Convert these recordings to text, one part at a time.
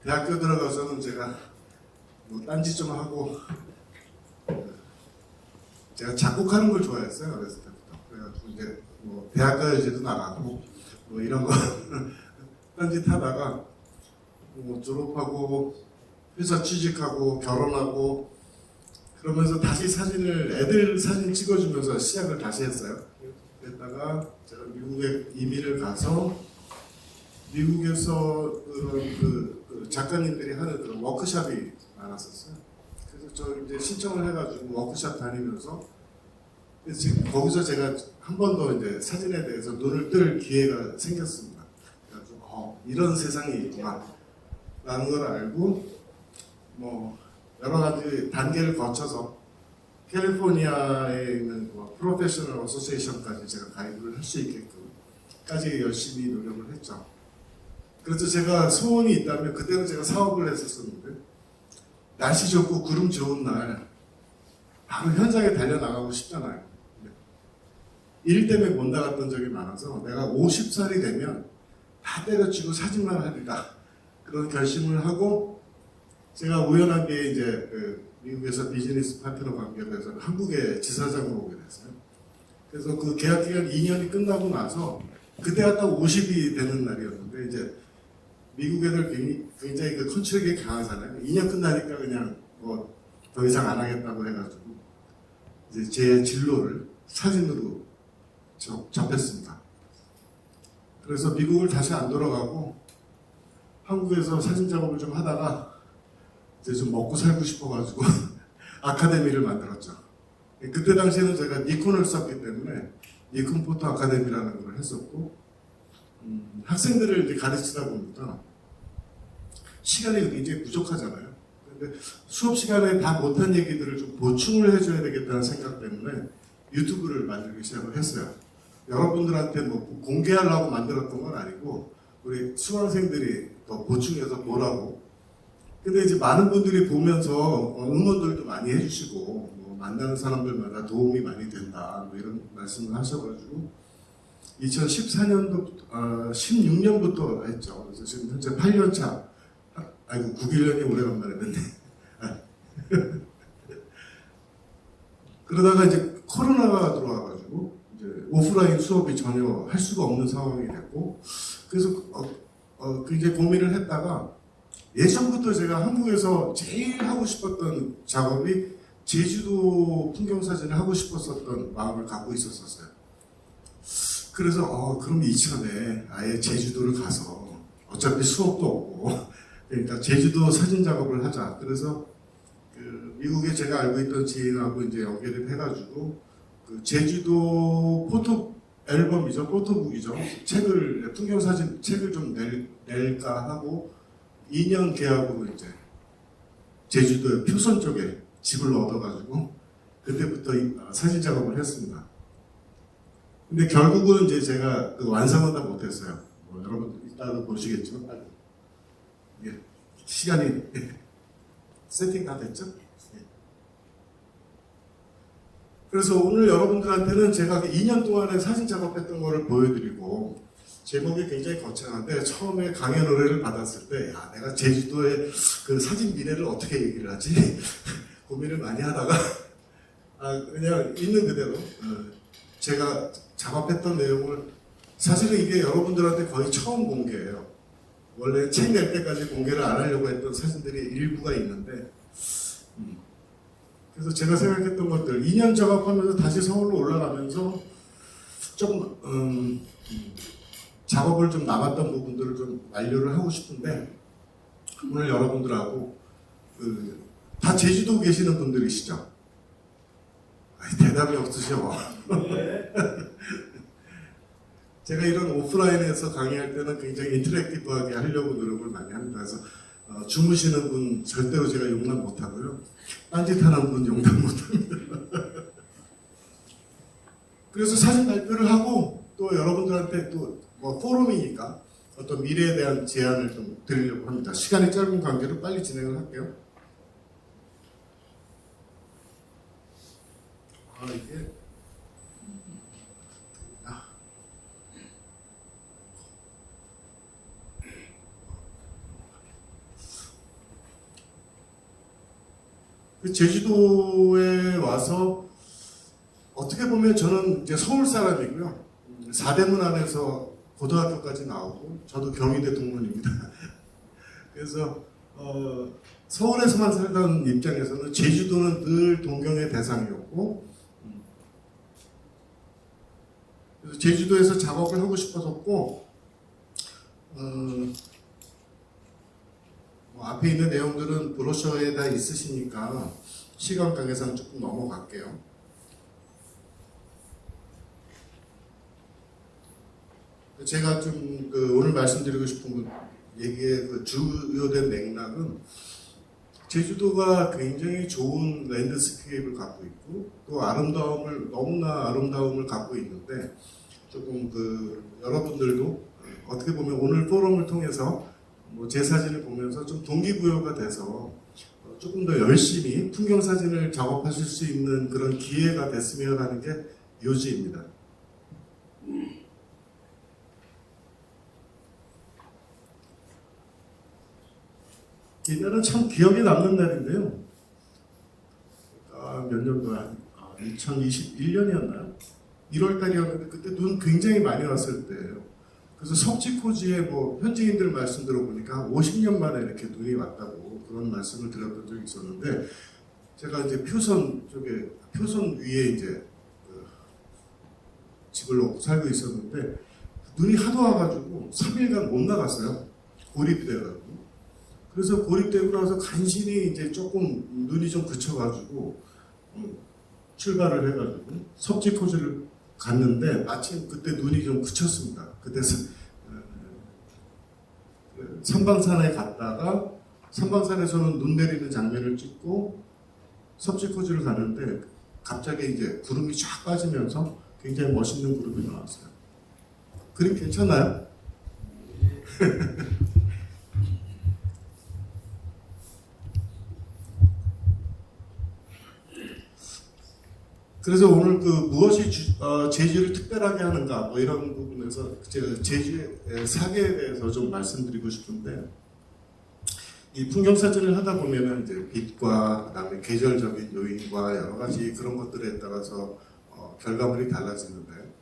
대학교 들어가서는 제가 뭐 딴짓 좀 하고 제가 작곡하는 걸 좋아했어요. 어렸을 때부터. 그래가지고 이제 뭐 대학가요제도 나가고 뭐 이런 거 딴짓 하다가 뭐 졸업하고 회사 취직하고 결혼하고 그러면서 다시 사진을 애들 사진 찍어주면서 시작을 다시 했어요. 그랬다가 제가 미국에 이민을 가서 미국에서 그 작가님들이 하는 그런 워크숍이 많았었어요. 그래서 저 이제 신청을 해가지고 워크숍 다니면서 거기서 제가 한 번 더 이제 사진에 대해서 눈을 뜰 기회가 생겼습니다. 그래가지고 이런 세상이 있구나 라는 걸 알고 뭐 여러 가지 단계를 거쳐서 캘리포니아에 있는 뭐 프로페셔널 어소시에이션까지 제가 가입을 할 수 있게끔까지 열심히 노력을 했죠. 그래서 제가 소원이 있다면 그때는 제가 사업을 했었었는데 날씨 좋고 구름 좋은 날 바로 현장에 달려나가고 싶잖아요. 일 때문에 못 나갔던 적이 많아서 내가 50살이 되면 다 때려치고 사진만 하리라 그런 결심을 하고 제가 우연하게 이제 미국에서 비즈니스 파트너 관계로 해서 한국에 지사장으로 오게 됐어요. 그래서 그 계약 기간 2년이 끝나고 나서 그때가 딱 50이 되는 날이었는데 이제 미국 애들 굉장히 그 컨트롤이 강하잖아요. 2년 끝나니까 그냥 뭐 더 이상 안 하겠다고 해가지고 이제 제 진로를 사진으로 접했습니다. 그래서 미국을 다시 안 돌아가고 한국에서 사진 작업을 좀 하다가 이제 좀 먹고 살고 싶어가지고 아카데미를 만들었죠. 그때 당시에는 제가 니콘을 썼기 때문에 니콘 포토 아카데미라는 걸 했었고 학생들을 이제 가르치다 보니까 시간이 굉장히 부족하잖아요. 근데 수업 시간에 다 못한 얘기들을 좀 보충을 해줘야 되겠다는 생각 때문에 유튜브를 만들기 시작을 했어요. 여러분들한테 뭐 공개하려고 만들었던 건 아니고 우리 수강생들이 더 보충해서 보라고. 근데 이제 많은 분들이 보면서 응원들도 많이 해주시고 뭐 만나는 사람들마다 도움이 많이 된다 뭐 이런 말씀을 하셔가지고 2014년도 16년부터 했죠. 그래서 지금 현재 8년차. 아이고 9개년이 오래간만에 됐네. 그러다가 이제 코로나가 들어와가지고 이제 오프라인 수업이 전혀 할 수가 없는 상황이 됐고 그래서 굉장히 고민을 했다가 예전부터 제가 한국에서 제일 하고 싶었던 작업이 제주도 풍경 사진을 하고 싶었었던 마음을 갖고 있었어요. 그래서 그럼 이참에 아예 제주도를 가서 어차피 수업도 없고 그러니까 제주도 사진 작업을 하자. 그래서 그 미국에 제가 알고 있던 지인하고 이제 연결을 해가지고 그 제주도 포토 앨범이죠, 포토북이죠. 책을 풍경 사진 책을 좀 낼까 하고 2년 계약으로 이제 제주도의 표선 쪽에 집을 얻어가지고 그때부터 사진 작업을 했습니다. 근데 결국은 이제 제가 그 완성은 다 못했어요. 뭐 여러분 이따가 보시겠지만 시간이 세팅 다 됐죠? 그래서 오늘 여러분들한테는 제가 2년 동안에 사진 작업했던 거를 보여드리고 제목이 굉장히 거창한데 처음에 강연 의뢰를 받았을 때 야, 내가 제주도의 그 사진 미래를 어떻게 얘기를 하지? 고민을 많이 하다가 그냥 있는 그대로 제가 작업했던 내용을 사실은 이게 여러분들한테 거의 처음 공개예요. 원래 책 낼 때까지 공개를 안 하려고 했던 사진들이 일부가 있는데, 그래서 제가 생각했던 것들 2년 작업하면서 다시 서울로 올라가면서 조금 작업을 좀 남았던 부분들을 좀 완료를 하고 싶은데, 오늘 여러분들하고 다 제주도 계시는 분들이시죠? 아니, 대답이 없으셔. 제가 이런 오프라인에서 강의할 때는 굉장히 인터랙티브하게 하려고 노력을 많이 합니다. 그래서 주무시는 분 절대로 제가 용납 못하고요. 딴짓하는 분 용납 못합니다. 그래서 사진 발표를 하고 또 여러분들한테 또 뭐 포럼이니까 어떤 미래에 대한 제안을 좀 드리려고 합니다. 시간이 짧은 관계로 빨리 진행을 할게요. 이게 제주도에 와서 어떻게 보면 저는 이제 서울 사람이고요. 사대문 안에서 고등학교까지 나오고 저도 경희대 동문입니다. 그래서 서울에서만 살던 입장에서는 제주도는 늘 동경의 대상이었고, 그래서 제주도에서 작업을 하고 싶었었고, 앞에 있는 내용들은 브로셔에 다 있으시니까 시간 관계상 조금 넘어갈게요. 제가 좀 오늘 말씀드리고 싶은 얘기의 주요된 맥락은 제주도가 굉장히 좋은 랜드스케이프를 갖고 있고 또 너무나 아름다움을 갖고 있는데 조금 여러분들도 어떻게 보면 오늘 포럼을 통해서 제 사진을 보면서 좀 동기부여가 돼서 조금 더 열심히 풍경 사진을 작업하실 수 있는 그런 기회가 됐으면 하는 게 요지입니다. 이날은 참 기억에 남는 날인데요. 몇 년도야? 2021년이었나요? 1월달이었는데 그때 눈 굉장히 많이 왔을 때예요. 그래서 석지코지에 현지인들 말씀 들어보니까 50년 만에 이렇게 눈이 왔다고 그런 말씀을 드렸던 적이 있었는데, 제가 이제 표선 위에 이제 집을 놓고 살고 있었는데 눈이 하도 와가지고 3일간 못 나갔어요. 고립이 돼가지고. 그래서 고립되고 나서 간신히 이제 조금 눈이 좀 그쳐가지고 출발을 해가지고 석지코지를 갔는데 마침 그때 눈이 좀 그쳤습니다. 그때 삼방산에 갔다가 삼방산에서는 눈 내리는 장면을 찍고 석지코지를 가는데 갑자기 이제 구름이 쫙 빠지면서 굉장히 멋있는 구름이 나왔어요. 그림 괜찮나요? 그래서 오늘 무엇이 제주를 특별하게 하는가 이런 부분에서 제가 제주의 사계에 대해서 좀 말씀드리고 싶은데, 이 풍경 사진을 하다 보면은 이제 빛과 그다음에 계절적인 요인과 여러 가지 그런 것들에 따라서 결과물이 달라지는데,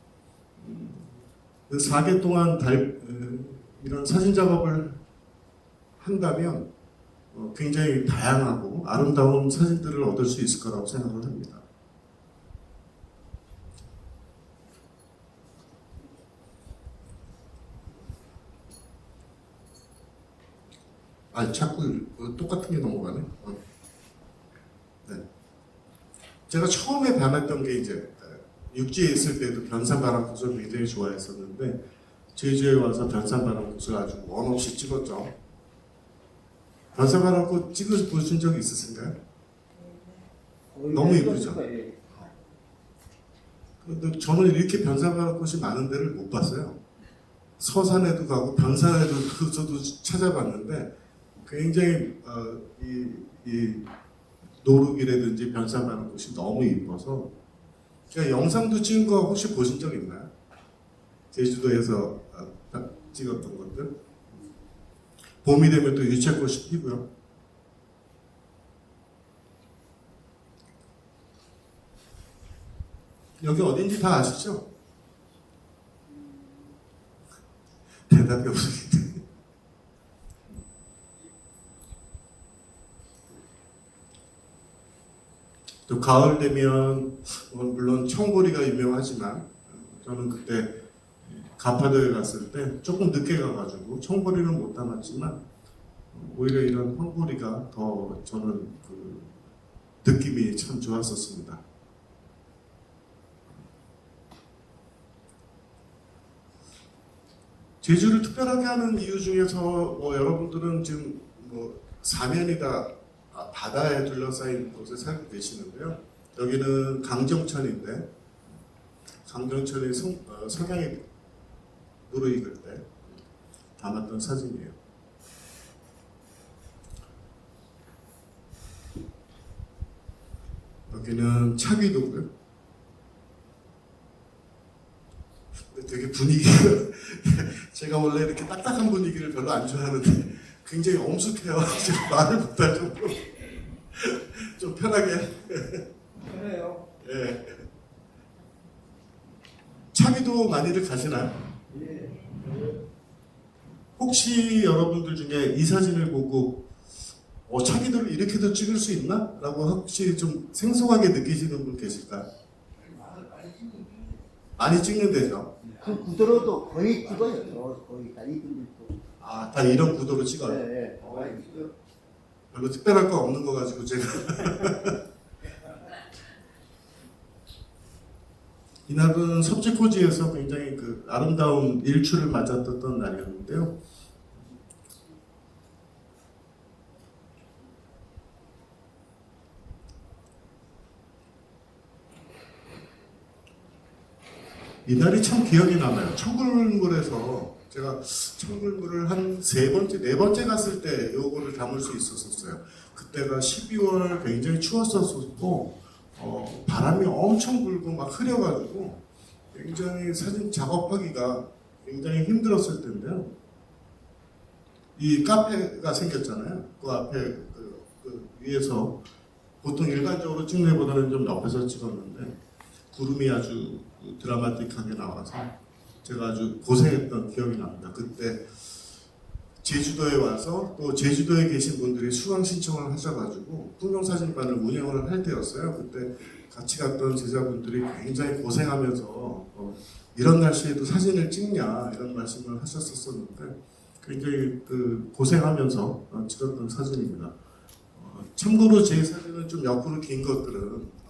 그 4개 동안 이런 사진 작업을 한다면 굉장히 다양하고 아름다운 사진들을 얻을 수 있을 거라고 생각을 합니다. 자꾸 똑같은 게 넘어가네. 네. 제가 처음에 반했던 게 이제 육지에 있을 때도 변산바람꽃을 굉장히 좋아했었는데 제주에 와서 변산바람꽃을 아주 원 없이 찍었죠. 변산바람꽃 보신 적 있으신가요? 너무 이쁘죠. 근데 저는 이렇게 변산바람꽃이 많은 데를 못 봤어요. 서산에도 가고 변산에도 저도 찾아봤는데 굉장히 이 노루기라든지 변산바람꽃이 너무 이뻐서 제가 영상도 찍은 거 혹시 보신 적 있나요? 제주도에서 찍었던 것들. 봄이 되면 또 유채꽃이 피고요. 여기 어딘지 다 아시죠? 대답이 없으신데. 또 가을 되면 물론 청보리가 유명하지만 저는 그때 가파도에 갔을 때 조금 늦게 가가지고 청보리는 못 담았지만 오히려 이런 황보리가 더 저는 그 느낌이 참 좋았었습니다. 제주를 특별하게 하는 이유 중에서 여러분들은 지금 사면이 다 바다에 둘러싸인 곳에 살고 계시는데요. 여기는 강정천인데 강정천의 석양이 무르익을 때 담았던 사진이에요. 여기는 차귀도고요. 되게 분위기가 제가 원래 이렇게 딱딱한 분위기를 별로 안 좋아하는데 굉장히 엄숙해요. 제가 말을 못할 정도로 좀 편하게 편해요. 예. 차귀도 많이들 가시나요? 예. 혹시 여러분들 중에 이 사진을 보고 차귀도를 이렇게도 찍을 수 있나? 라고 혹시 좀 생소하게 느끼시는 분 계실까요? 많이 찍는 데죠. 그 구도로도 거의 찍어요. 거의 다 이분들도. 아, 다 이런 구도로 찍어요? 네. 별로 특별할 거 없는 거 가지고 제가 이날은 섭지코지에서 굉장히 그 아름다운 일출을 맞았던 날이었는데요. 이날이 참 기억이 남아요. 청굴물에서 제가 청굴물을 한 네 번째 갔을 때 요거를 담을 수 있었어요. 그때가 12월 굉장히 추웠었고 바람이 엄청 불고 막 흐려가지고 굉장히 사진 작업하기가 굉장히 힘들었을 텐데요. 이 카페가 생겼잖아요. 그 앞에 그 위에서 보통 일반적으로 찍는 것보다는 좀 옆에서 찍었는데 구름이 아주 드라마틱하게 나와서 제가 아주 고생했던 기억이 납니다. 그때 제주도에 와서 또 제주도에 계신 분들이 수강 신청을 하셔가지고 풍경사진관을 운영을 할 때였어요. 그때 같이 갔던 제자분들이 굉장히 고생하면서 이런 날씨에도 사진을 찍냐 이런 말씀을 하셨었는데 굉장히 고생하면서 찍었던 사진입니다. 참고로 제 사진은 좀 옆으로 긴 것들은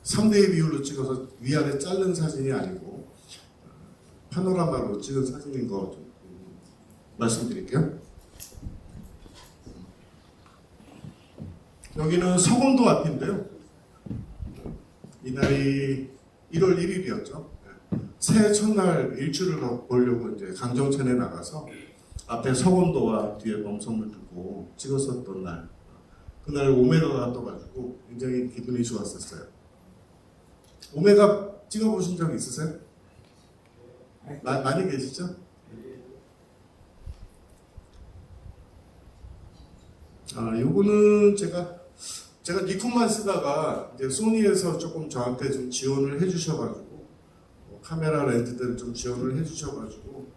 3대2 비율로 찍어서 위아래 자른 사진이 아니고 파노라마로 찍은 사진인 거 좀 말씀드릴게요. 여기는 서곤도 앞인데요. 이날이 1월 1일이었죠. 새해 첫날 일출을 보려고 이제 강정천에 나가서 앞에 서곤도와 뒤에 멍석을 두고 찍었었던 날. 그날 오메가가 떠가지고 굉장히 기분이 좋았었어요. 오메가 찍어보신 적 있으세요? 많이 계시죠? 요거는 제가 니콘만 쓰다가 이제 소니에서 조금 저한테 좀 지원을 해주셔가지고 카메라 렌즈들을 좀 지원을 해주셔가지고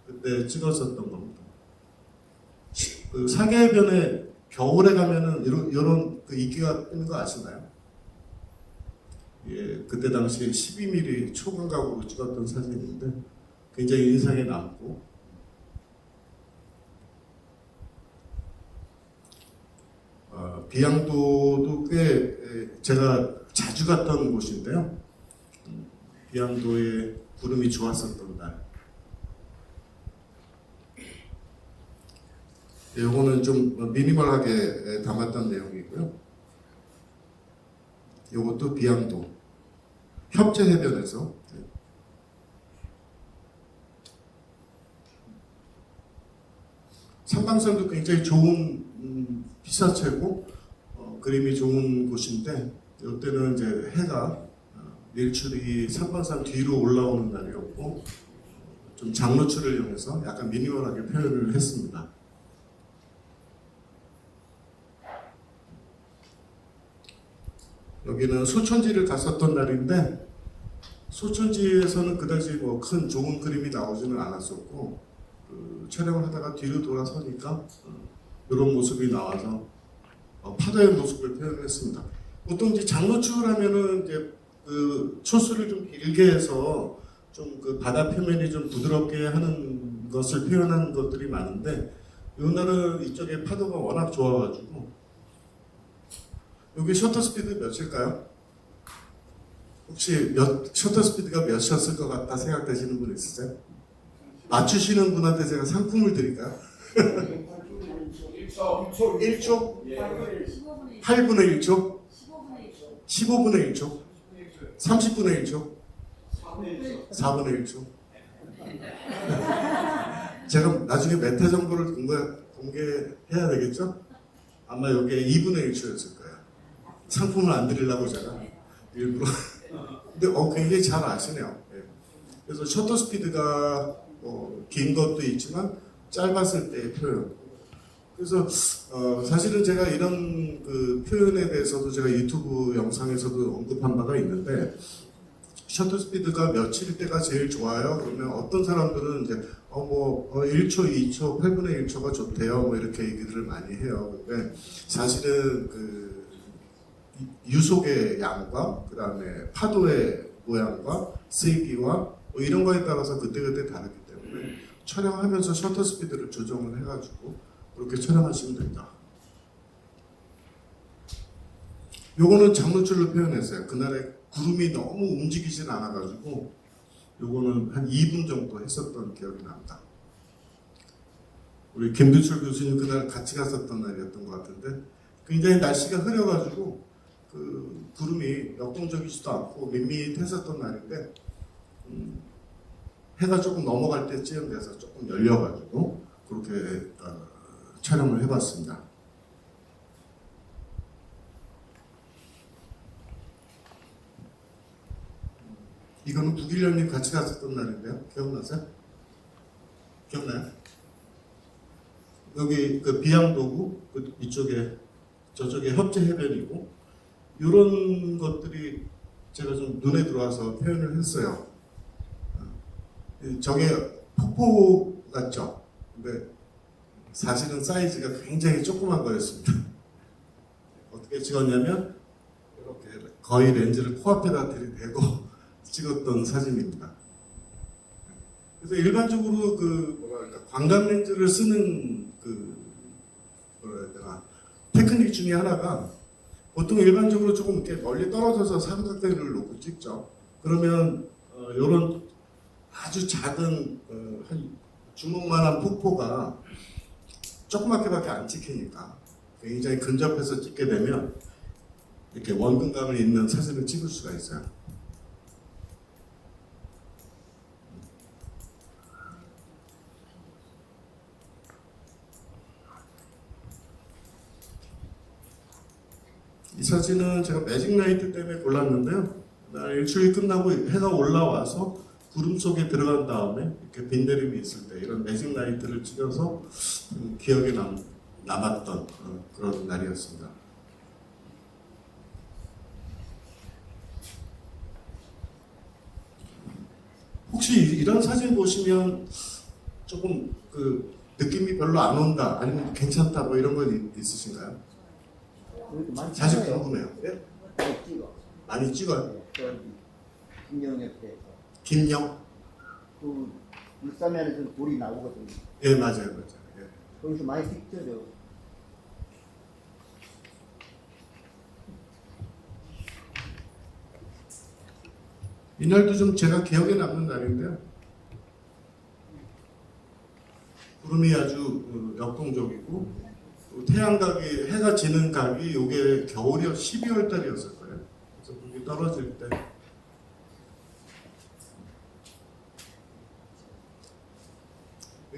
그때 찍었었던 겁니다. 그 사계해변에 겨울에 가면은 이런 그 이끼가 있는 거 아시나요? 예, 그때 당시에 12mm 초광각으로 찍었던 사진인데 굉장히 인상에 남고 비양도도 꽤 제가 자주 갔던 곳인데요. 비양도에 구름이 좋았었던 날. 요거는 좀 미니멀하게 담았던 내용이고요. 요것도 비양도 협재해변에서 삼방산도 굉장히 좋은 피사체고 그림이 좋은 곳인데 이때는 이제 해가 일출이 삼방산 뒤로 올라오는 날이었고 좀 장노출을 이용해서 약간 미니멀하게 표현을 했습니다. 여기는 소천지를 갔었던 날인데 소천지에서는 그다지 뭐 큰 좋은 그림이 나오지는 않았었고 촬영을 하다가 뒤로 돌아서니까 이런 모습이 나와서 파도의 모습을 표현했습니다. 보통 이제 장노출을 하면은 이제 그 초수를 좀 길게 해서 좀 그 바다 표면이 좀 부드럽게 하는 것을 표현하는 것들이 많은데 요날은 이쪽에 파도가 워낙 좋아가지고 여기 셔터 스피드 몇일까요? 혹시 셔터 스피드가 몇이었을 것 같다 생각되시는 분 있으세요? 맞추시는 분한테 제가 상품을 드릴까요? 1초? 8분의 1초? 15분의 1초? 30분의 1초? 4분의 1초? 제가 나중에 메타 정보를 공개해야 되겠죠? 아마 여기에 2분의 1초였을 거예요. 상품을 안 드리려고 제가 일부러. 근데 굉장히 잘 아시네요. 예. 그래서 셔터 스피드가 긴 것도 있지만 짧았을 때의 표현. 그래서 사실은 제가 이런 그 표현에 대해서도 제가 유튜브 영상에서도 언급한 바가 있는데 셔터 스피드가 며칠 때가 제일 좋아요. 그러면 어떤 사람들은 이제 1초, 2초, 8분의 1초가 좋대요. 뭐 이렇게 얘기들을 많이 해요. 근데 사실은 그 유속의 양과 그 다음에 파도의 모양과 세기와 뭐 이런 거에 따라서 그때그때 다르기 때문에 촬영하면서 셔터 스피드를 조정을 해가지고 그렇게 촬영하시면 된다. 요거는 장노출로 표현했어요. 그날에 구름이 너무 움직이진 않아가지고 요거는 한 2분 정도 했었던 기억이 납니다. 우리 김두철 교수님 그날 같이 갔었던 날이었던 것 같은데 굉장히 날씨가 흐려가지고 그 구름이 역동적이지도 않고 밋밋했었던 날인데 해가 조금 넘어갈 때쯤 돼서 조금 열려가지고 그렇게 촬영을 해봤습니다. 이거는 국일련님 같이 갔었던 날인데요. 기억나세요? 기억나요? 여기 그 비양도구 이쪽에 저쪽에 협재 해변이고 이런 것들이 제가 좀 눈에 들어와서 표현을 했어요. 저게 폭포 같죠? 근데 사실은 사이즈가 굉장히 조그만 거였습니다. 어떻게 찍었냐면 이렇게 거의 렌즈를 코앞에다 들이대고 찍었던 사진입니다. 그래서 일반적으로 그 뭐랄까 광각 렌즈를 쓰는 그 뭐라 해야 되나 테크닉 중에 하나가 보통 일반적으로 조금 이렇게 멀리 떨어져서 삼각대를 놓고 찍죠. 그러면 이런 아주 작은 한 주먹만한 폭포가 조그맣게밖에 안 찍히니까 굉장히 근접해서 찍게 되면 이렇게 원근감을 있는 사진을 찍을 수가 있어요. 이 사진은 제가 매직 라이트 때문에 골랐는데요. 날 일출이 끝나고 해가 올라와서 구름 속에 들어간 다음에 이렇게 빈내림이 있을 때 이런 매직 라이트를 찍어서 기억에 남았던 그런 날이었습니다. 혹시 이런 사진 보시면 조금 그 느낌이 별로 안 온다 아니면 괜찮다 뭐 이런 건 있으신가요? 사실 궁금해요. 네? 많이 찍어. 많이 찍어요. 김영 옆에서. 김영? 그 울산면에서 돌이 나오거든요. 예, 맞아요. 예. 거기서 많이 찍죠, 저. 이날도 좀 제가 기억에 남는 날인데요. 구름이 아주 역동적이고 또 태양각이 해가 지는 각이 이게 겨울이요 12월 달이었을 거예요. 그래서 거기 떨어질 때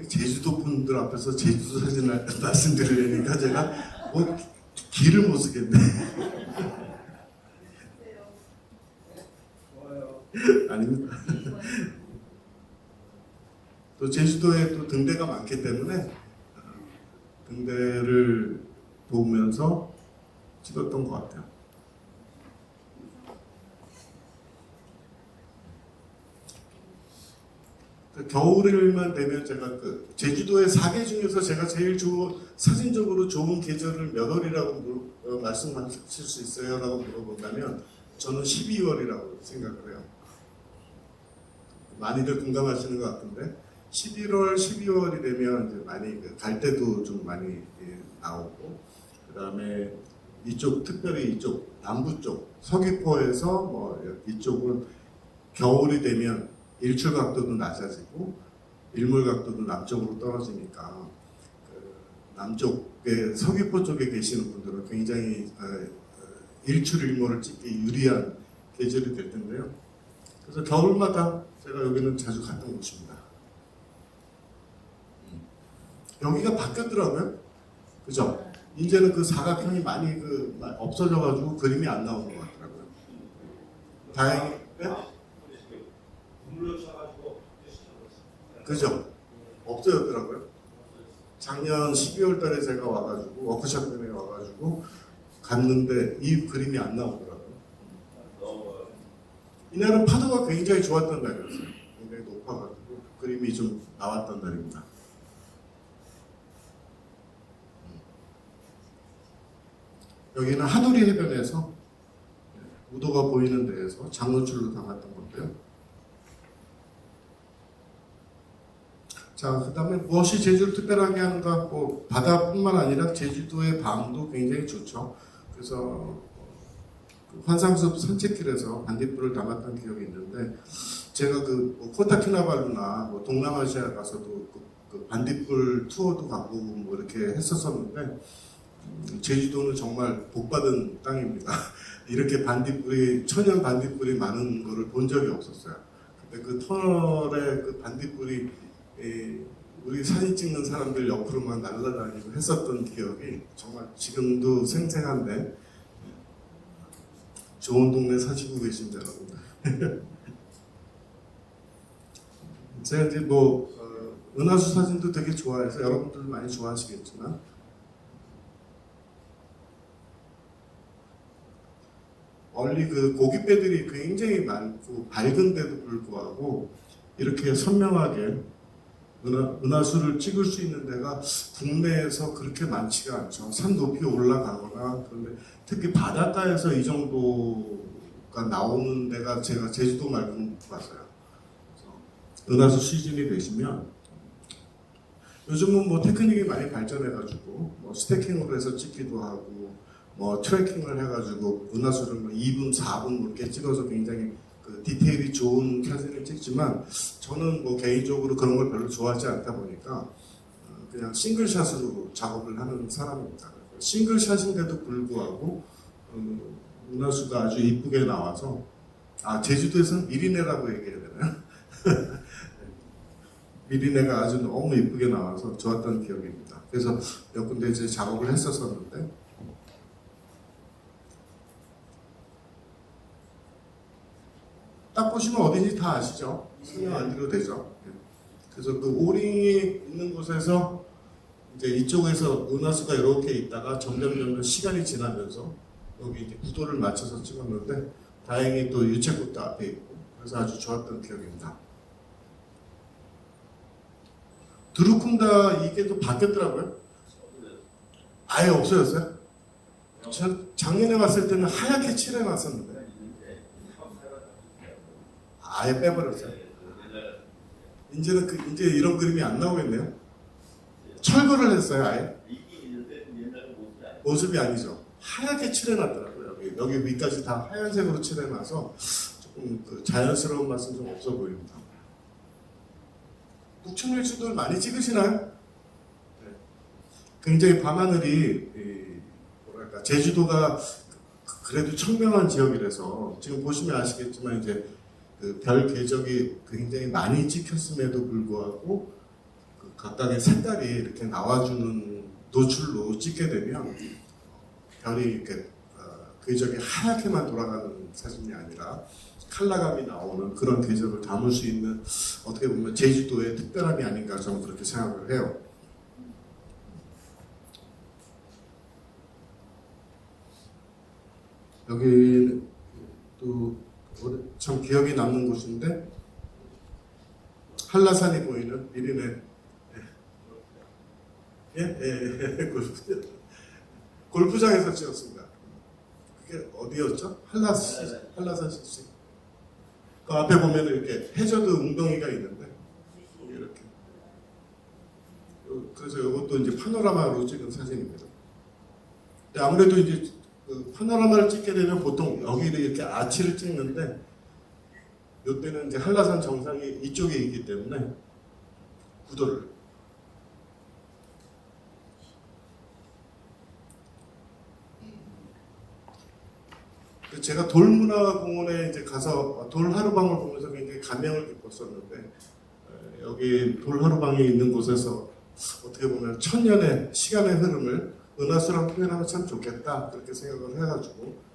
제주도 분들 앞에서 제주도 사진을 말씀드리려니까 제가 뭐 길을 못 쓰겠네. 아닙니다. 또 제주도에 또 등대가 많기 때문에 등대를 보면서 찍었던 것 같아요. 겨울일만 되면 제가 그 제주도의 4개 중에서 제가 제일 사진적으로 좋은 계절을 몇 월이라고 말씀하실 수 있어요? 라고 물어본다면 저는 12월이라고 생각을 해요. 많이들 공감하시는 것 같은데 11월, 12월이 되면 이제 많이 갈 때도 좀 많이 나오고 그 다음에 이쪽 특별히 이쪽 남부 쪽 서귀포에서 뭐 이쪽은 겨울이 되면 일출 각도도 낮아지고 일몰 각도도 남쪽으로 떨어지니까 그 남쪽에 서귀포 쪽에 계시는 분들은 굉장히 일출 일몰을 찍기 유리한 계절이 될 텐데요. 그래서 겨울마다 제가 여기는 자주 갔던 곳입니다. 여기가 바뀌었더라고요. 그죠? 이제는 그 사각형이 많이 없어져가지고 그림이 안 나오는 것 같더라고요. 다행히 그죠? 없어졌더라고요. 작년 12월 달에 제가 와가지고 워크숍 때문에 와가지고 갔는데 이 그림이 안 나오더라고요. 이날은 파도가 굉장히 좋았던 날이었어요. 굉장히 높아가지고 그림이 좀 나왔던 날입니다. 여기는 하누리 해변에서 우도가 보이는 데에서 장노출로 담았던 건데요. 자, 그 다음에 무엇이 제주를 특별하게 하는가? 뭐 바다뿐만 아니라 제주도의 밤도 굉장히 좋죠. 그래서 환상숲 산책길에서 반딧불을 담았던 기억이 있는데 제가 코타키나발루나 동남아시아 가서도 그 반딧불 투어도 가고 뭐 이렇게 했었었는데 제주도는 정말 복받은 땅입니다. 이렇게 천연 반딧불이 많은 거를 본 적이 없었어요. 근데 그 터널에 그 반딧불이 우리 사진 찍는 사람들 옆으로만 날아다니고 했었던 기억이 정말 지금도 생생한데 좋은 동네 사시고 계신 여러분들. 제가 이제 은하수 사진도 되게 좋아해서 여러분들도 많이 좋아하시겠지만 멀리 그 고깃배들이 굉장히 많고 밝은데도 불구하고 이렇게 선명하게 은하수를 찍을 수 있는 데가 국내에서 그렇게 많지가 않죠. 산 높이 올라가거나 그런데 특히 바닷가에서 이 정도가 나오는 데가 제가 제주도 말고는 못 봤어요. 은하수 시즌이 되시면 요즘은 뭐 테크닉이 많이 발전해가지고 스태킹으로 해서 찍기도 하고 트래킹을 해가지고 은하수를 2분, 4분 이렇게 찍어서 굉장히 디테일이 좋은 사진을 찍지만 저는 개인적으로 그런 걸 별로 좋아하지 않다 보니까 그냥 싱글샷으로 작업을 하는 사람입니다. 싱글샷인데도 불구하고 은하수가 아주 이쁘게 나와서 제주도에서는 미리네라고 얘기해야 되나요? 미리네가 아주 너무 이쁘게 나와서 좋았던 기억입니다. 그래서 몇 군데 이제 작업을 했었었는데 딱 보시면 어딘지 다 아시죠? 설명 안 드려도 되죠? 그래서 그 오링이 있는 곳에서 이제 이쪽에서 은하수가 이렇게 있다가 점점 시간이 지나면서 여기 이제 구도를 맞춰서 찍었는데 다행히 또 유채꽃도 앞에 있고 그래서 아주 좋았던 기억입니다. 드루쿵다 이게 또 바뀌었더라고요. 아예 없어졌어요? 전 작년에 왔을 때는 하얗게 칠해놨었는데 아예 빼버렸어요. 이제는 이제 이런 그림이 안 나오겠네요. 철거를 했어요, 아예. 모습이 아니죠. 하얗게 칠해놨더라고요. 여기 위까지 다 하얀색으로 칠해놔서 조금 자연스러운 맛은 좀 없어 보입니다. 북측일출들 많이 찍으시나요? 네. 굉장히 밤하늘이 제주도가 그래도 청명한 지역이라서 지금 보시면 아시겠지만 이제 별 궤적이 굉장히 많이 찍혔음에도 불구하고 각각의 색깔이 이렇게 나와주는 노출로 찍게 되면 별이 이렇게 궤적이 하얗게만 돌아가는 사진이 아니라 컬러감이 나오는 그런 궤적을 담을 수 있는 어떻게 보면 제주도의 특별함이 아닌가 저는 그렇게 생각을 해요. 여기 또 참 기억이 남는 곳인데 한라산이 보이는 미리네. 골프장에서 찍었습니다. 그게 어디였죠? 한라산 시티. 그 앞에 보면 이렇게 해저드 웅덩이가 있는데 이렇게. 그래서 이것도 이제 파노라마로 찍은 사진입니다. 근데 아무래도 이제 그 파노라마를 찍게 되면 보통 여기를 이렇게 아치를 찍는데 이때는 이제 한라산 정상이 이쪽에 있기 때문에 구도를 제가 돌문화공원에 이제 가서 돌하루방을 보면서 굉장히 감명을 깊었었는데 여기 돌하루방이 있는 곳에서 어떻게 보면 천년의 시간의 흐름을 은하수랑 표현하면 참 좋겠다 그렇게 생각을 해가지고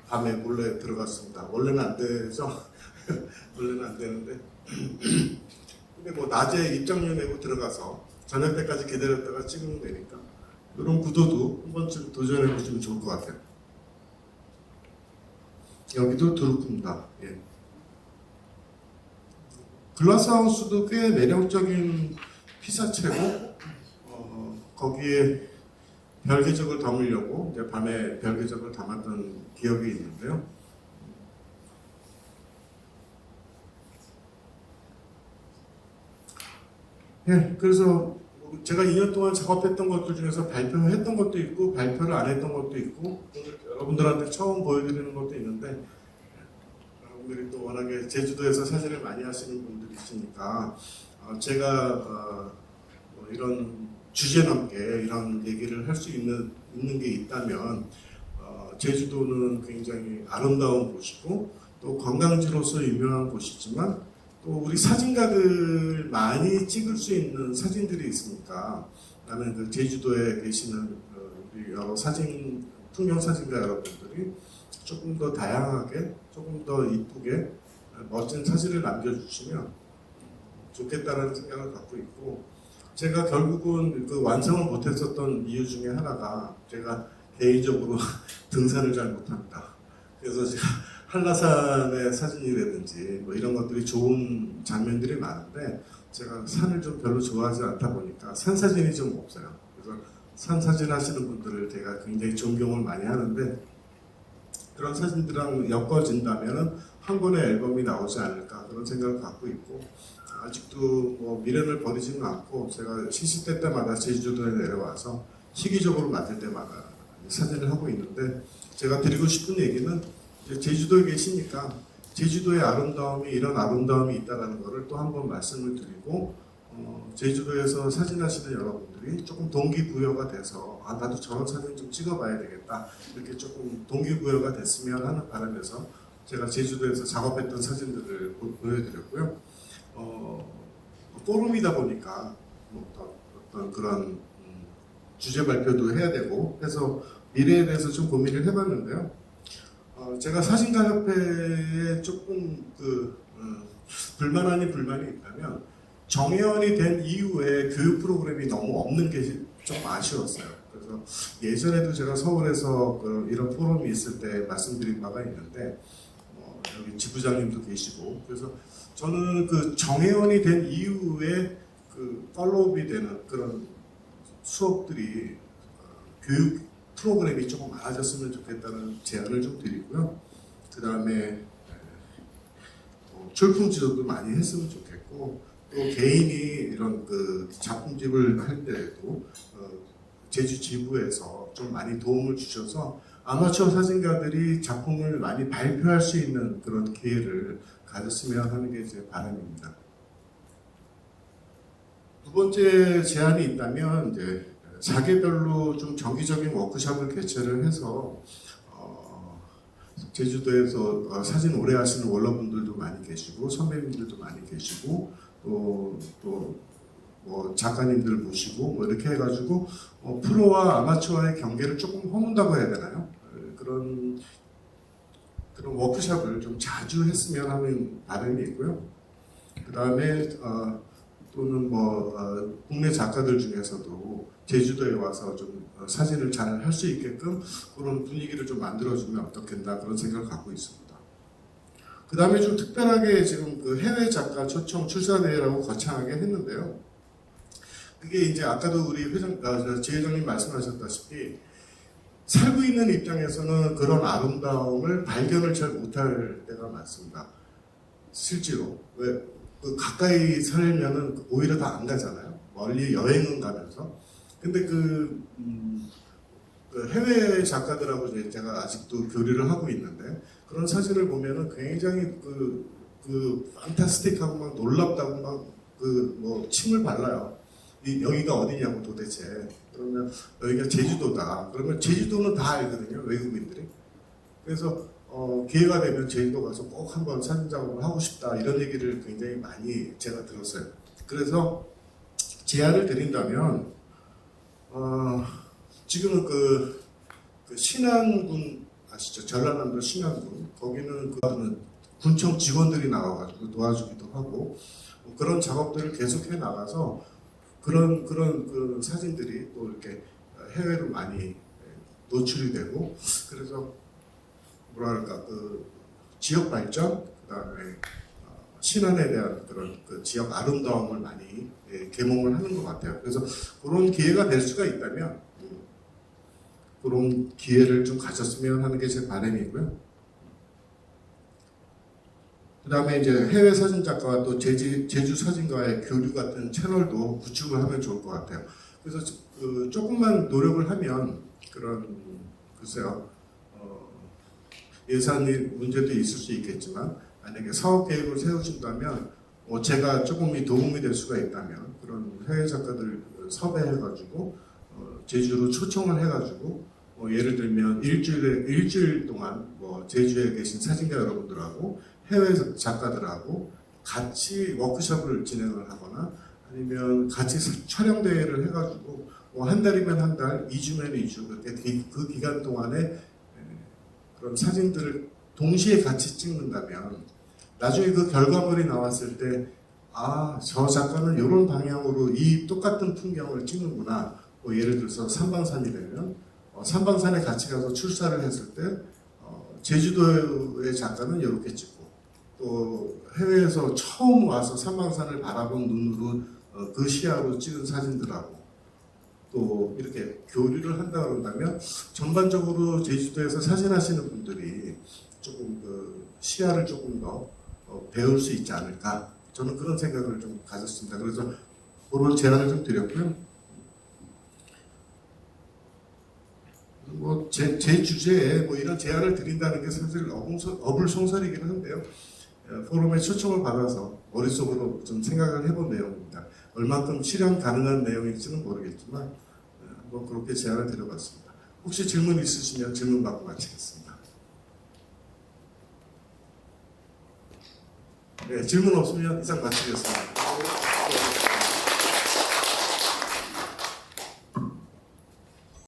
밤에 몰래 들어갔습니다. 원래는 안 되죠. 원래는 안 되는데 근데 뭐 낮에 입장료 내고 들어가서 저녁 때까지 기다렸다가 찍으면 되니까 이런 구도도 한 번쯤 도전해 보시면 좋을 것 같아요. 여기도 두루프입니다. 예. 글라스하우스도 꽤 매력적인 피사체고 거기에 별궤적을 담으려고 이제 밤에 별궤적을 담았던 기억이 있는데요. 예, 그래서 제가 2년 동안 작업했던 것들 중에서 발표했던 것도 있고 발표를 안 했던 것도 있고 오늘 여러분들한테 처음 보여드리는 것도 있는데 여러분들이 또 워낙에 제주도에서 사진을 많이 하시는 분들이시니까 제가 뭐 이런 주제 넘게 이런 얘기를 할 수 있는 게 있다면 제주도는 굉장히 아름다운 곳이고 또 관광지로서 유명한 곳이지만 또 우리 사진가들 많이 찍을 수 있는 사진들이 있으니까 나는 그 제주도에 계시는 우리 여러 풍경 사진가 여러분들이 조금 더 다양하게 조금 더 이쁘게 멋진 사진을 남겨주시면 좋겠다라는 생각을 갖고 있고 제가 결국은 그 완성을 못했었던 이유 중에 하나가 제가 개인적으로 등산을 잘 못합니다. 그래서 제가 한라산의 사진이라든지 뭐 이런 것들이 좋은 장면들이 많은데 제가 산을 좀 별로 좋아하지 않다 보니까 산 사진이 좀 없어요. 그래서 산 사진 하시는 분들을 제가 굉장히 존경을 많이 하는데 그런 사진들이랑 엮어진다면 한 권의 앨범이 나오지 않을까 그런 생각을 갖고 있고 아직도 뭐 미련을 버리지는 않고 제가 시시때 때마다 제주도에 내려와서 시기적으로 맡을 때마다 사진을 하고 있는데 제가 드리고 싶은 얘기는 제주도에 계시니까 제주도의 아름다움이 이런 아름다움이 있다는 것을 또 한 번 말씀을 드리고 제주도에서 사진하시는 여러분들이 조금 동기부여가 돼서 나도 저런 사진 좀 찍어봐야 되겠다 이렇게 조금 동기부여가 됐으면 하는 바람에서 제가 제주도에서 작업했던 사진들을 보여드렸고요. 포럼이다 보니까 어떤 그런 주제 발표도 해야 되고 해서 미래에 대해서 좀 고민을 해봤는데요. 제가 사진가 협회에 조금 불만 아닌 불만이 있다면 정회원이 된 이후에 교육 프로그램이 너무 없는 게 좀 아쉬웠어요. 그래서 예전에도 제가 서울에서 이런 포럼이 있을 때 말씀드린 바가 있는데 여기 지부장님도 계시고 그래서 저는 그 정회원이 된 이후에 그 팔로우업이 되는 그런 수업들이 교육 프로그램이 조금 많아졌으면 좋겠다는 제안을 좀 드리고요. 그 다음에 출품 지도도 많이 했으면 좋겠고 또 개인이 이런 그 작품집을 할 때에도 제주 지부에서 좀 많이 도움을 주셔서 아마추어 사진가들이 작품을 많이 발표할 수 있는 그런 기회를 가졌으면 하는 게 제 바람입니다. 두 번째 제안이 있다면 이제 자개별로 좀 정기적인 워크숍을 개최를 해서 제주도에서 사진 오래 하시는 원로분들도 많이 계시고 선배님들도 많이 계시고 또 뭐 작가님들 모시고 뭐 이렇게 해가지고 프로와 아마추어의 경계를 조금 허문다고 해야 되나요? 그런 워크숍을 좀 자주 했으면 하는 바람이 있고요. 그 다음에 또는 국내 작가들 중에서도 제주도에 와서 좀 사진을 잘 할 수 있게끔 그런 분위기를 좀 만들어주면 어떻겠나 그런 생각을 갖고 있습니다. 그 다음에 좀 특별하게 지금 그 해외 작가 초청 출사대회라고 거창하게 했는데요. 그게 이제 아까도 우리 지회장님 말씀하셨다시피 살고 있는 입장에서는 그런 아름다움을 발견을 잘 못할 때가 많습니다. 실제로. 왜? 그 가까이 살면은 오히려 다 안 가잖아요. 멀리 여행은 가면서. 근데 그 해외 작가들하고 이제 제가 아직도 교류를 하고 있는데 그런 사진을 보면은 굉장히 그 판타스틱하고 막 놀랍다고 막 뭐 침을 발라요. 여기가 어디냐고 도대체. 그러면 여기가 제주도다. 그러면 제주도는 다 알거든요. 외국인들이. 그래서 기회가 되면 제주도 가서 꼭 한번 사진 작업을 하고 싶다. 이런 얘기를 굉장히 많이 제가 들었어요. 그래서 제안을 드린다면 지금은 그 신안군 아시죠? 전라남도 신안군 거기는 군청 직원들이 나와가지고 도와주기도 하고 그런 작업들을 계속해 나가서 그런 그 사진들이 또 이렇게 해외로 많이 노출이 되고 그래서 뭐랄까 그 지역 발전 그다음에 신안에 대한 그런 그 지역 아름다움을 많이 계몽을 하는 것 같아요. 그래서 그런 기회가 될 수가 있다면 그런 기회를 좀 가졌으면 하는 게 제 바람이고요. 그 다음에 이제 해외 사진 작가와 또 제주 사진가의 교류 같은 채널도 구축을 하면 좋을 것 같아요. 그래서 조금만 노력을 하면 그런 글쎄요 예산이 문제도 있을 수 있겠지만 만약에 사업 계획을 세우신다면 제가 조금이 도움이 될 수가 있다면 그런 해외 작가들 섭외해가지고 제주로 초청을 해가지고 예를 들면 일주일 동안 제주에 계신 사진가 여러분들하고 해외 작가들하고 같이 워크숍을 진행을 하거나 아니면 같이 촬영 대회를 해가지고 한 달이면 한 달, 2주면 2주 그 기간 동안에 그런 사진들을 동시에 같이 찍는다면 나중에 그 결과물이 나왔을 때 저 작가는 이런 방향으로 이 똑같은 풍경을 찍는구나. 예를 들어서 삼방산이 되면 삼방산에 같이 가서 출사를 했을 때 제주도의 작가는 이렇게 찍고 또 해외에서 처음 와서 삼방산을 바라본 눈으로 그 시야로 찍은 사진들하고 또 이렇게 교류를 한다 그런다면 전반적으로 제주도에서 사진하시는 분들이 조금 그 시야를 조금 더 배울 수 있지 않을까 저는 그런 생각을 좀 가졌습니다. 그래서 그런 제안을 좀 드렸고요. 제 주제에 이런 제안을 드린다는 게 사실 어불성설이긴 한데요. 포럼에 초청을 받아서 머릿속으로 좀 생각을 해본 내용입니다. 얼만큼 실현 가능한 내용일지는 모르겠지만 한번 그렇게 제안을 드려봤습니다. 혹시 질문 있으시면 질문 받고 마치겠습니다. 네, 질문 없으면 이상 마치겠습니다.